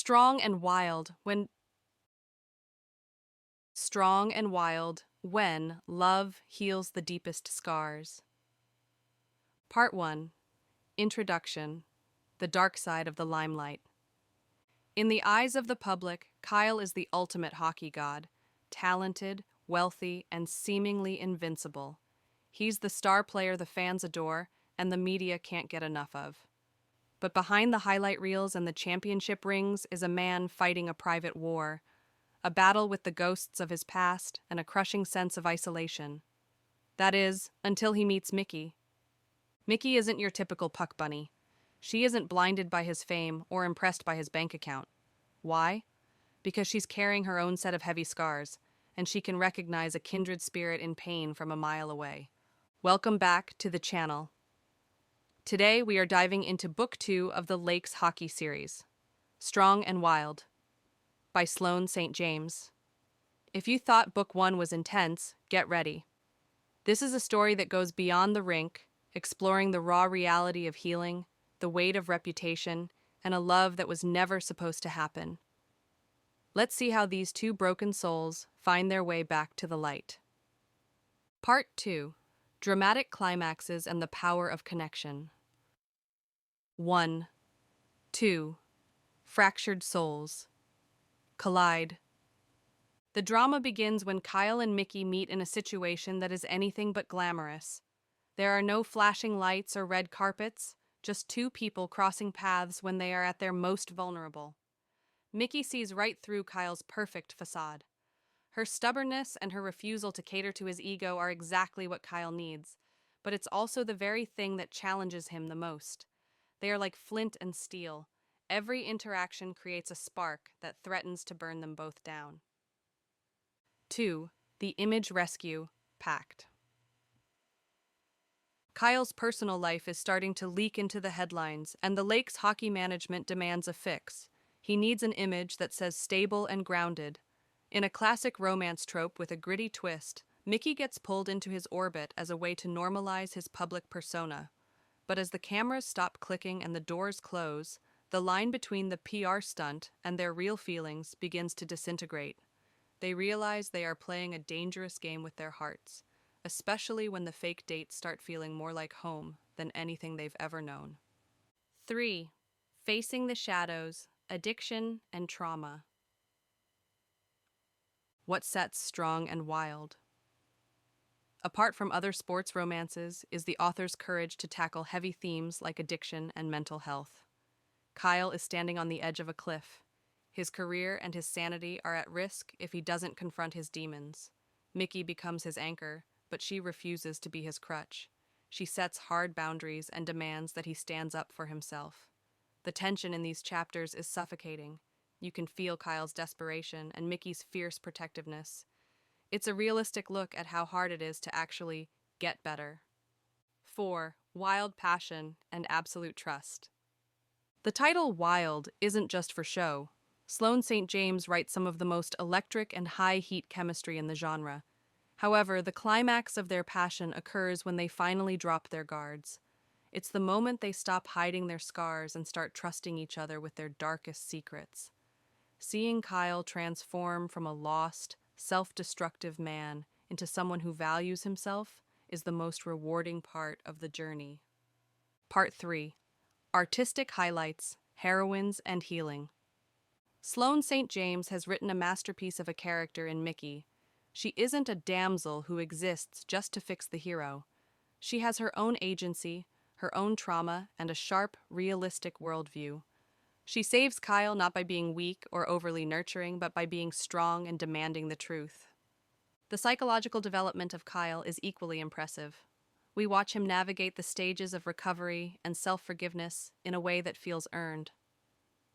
Strong and wild when love heals the deepest scars. Part 1. Introduction. The dark side of the limelight. In the eyes of the public, Kyle is the ultimate hockey god, talented, wealthy, and seemingly invincible. He's the star player the fans adore and the media can't get enough of. But behind the highlight reels and the championship rings is a man fighting a private war, a battle with the ghosts of his past and a crushing sense of isolation. That is, until he meets Mickey. Mickey isn't your typical puck bunny. She isn't blinded by his fame or impressed by his bank account. Why? Because she's carrying her own set of heavy scars, and she can recognize a kindred spirit in pain from a mile away. Welcome back to the channel. Today we are diving into Book 2 of the Lakes Hockey Series, Strong and Wild, by Sloane St. James. If you thought Book 1 was intense, get ready. This is a story that goes beyond the rink, exploring the raw reality of healing, the weight of reputation, and a love that was never supposed to happen. Let's see how these two broken souls find their way back to the light. Part 2. Dramatic Climaxes and the Power of Connection. 1. 2. Fractured Souls. Collide. The drama begins when Kyle and Mickey meet in a situation that is anything but glamorous. There are no flashing lights or red carpets, just two people crossing paths when they are at their most vulnerable. Mickey sees right through Kyle's perfect facade. Her stubbornness and her refusal to cater to his ego are exactly what Kyle needs, but it's also the very thing that challenges him the most. They are like flint and steel. Every interaction creates a spark that threatens to burn them both down. 2. The Image Rescue Pact. Kyle's personal life is starting to leak into the headlines, and the Lakes hockey management demands a fix. He needs an image that says stable and grounded. In a classic romance trope with a gritty twist, Mickey gets pulled into his orbit as a way to normalize his public persona. But as the cameras stop clicking and the doors close, the line between the PR stunt and their real feelings begins to disintegrate. They realize they are playing a dangerous game with their hearts, especially when the fake dates start feeling more like home than anything they've ever known. 3. Facing the shadows, addiction, and trauma. What sets Strong and Wild? Apart from other sports romances, is the author's courage to tackle heavy themes like addiction and mental health. Kyle is standing on the edge of a cliff. His career and his sanity are at risk if he doesn't confront his demons. Mickey becomes his anchor, but she refuses to be his crutch. She sets hard boundaries and demands that he stands up for himself. The tension in these chapters is suffocating. You can feel Kyle's desperation and Mickey's fierce protectiveness. It's a realistic look at how hard it is to actually get better. 4. Wild passion and absolute trust. The title Wild isn't just for show. Sloane St. James writes some of the most electric and high-heat chemistry in the genre. However, the climax of their passion occurs when they finally drop their guards. It's the moment they stop hiding their scars and start trusting each other with their darkest secrets. Seeing Kyle transform from a lost, self-destructive man into someone who values himself is the most rewarding part of the journey. Part 3. Artistic Highlights, Heroines, and Healing. Sloane St. James has written a masterpiece of a character in Mickey. She isn't a damsel who exists just to fix the hero. She has her own agency, her own trauma, and a sharp, realistic worldview. She saves Kyle not by being weak or overly nurturing, but by being strong and demanding the truth. The psychological development of Kyle is equally impressive. We watch him navigate the stages of recovery and self-forgiveness in a way that feels earned.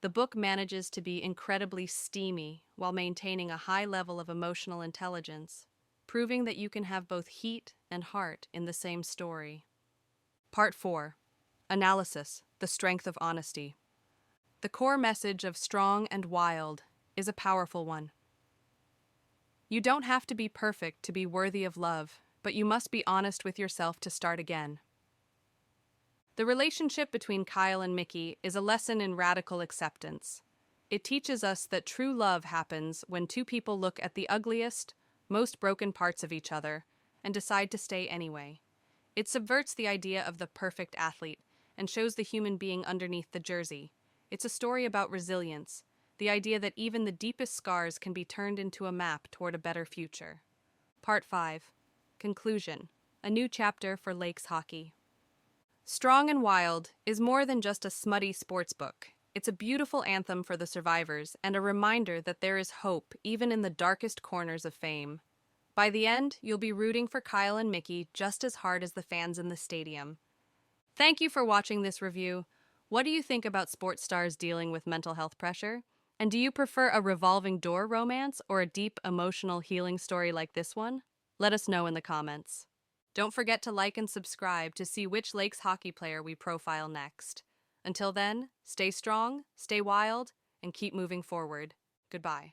The book manages to be incredibly steamy while maintaining a high level of emotional intelligence, proving that you can have both heat and heart in the same story. Part 4. Analysis, the Strength of Honesty. The core message of Strong and Wild is a powerful one. You don't have to be perfect to be worthy of love, but you must be honest with yourself to start again. The relationship between Kyle and Mickey is a lesson in radical acceptance. It teaches us that true love happens when two people look at the ugliest, most broken parts of each other and decide to stay anyway. It subverts the idea of the perfect athlete and shows the human being underneath the jersey. It's a story about resilience, the idea that even the deepest scars can be turned into a map toward a better future. Part 5. Conclusion. A new chapter for Lakes hockey. Strong and Wild is more than just a smutty sports book. It's a beautiful anthem for the survivors and a reminder that there is hope even in the darkest corners of fame. By the end, you'll be rooting for Kyle and Mickey just as hard as the fans in the stadium. Thank you for watching this review. What do you think about sports stars dealing with mental health pressure? And do you prefer a revolving door romance or a deep emotional healing story like this one? Let us know in the comments. Don't forget to like and subscribe to see which Lakes hockey player we profile next. Until then, stay strong, stay wild, and keep moving forward. Goodbye.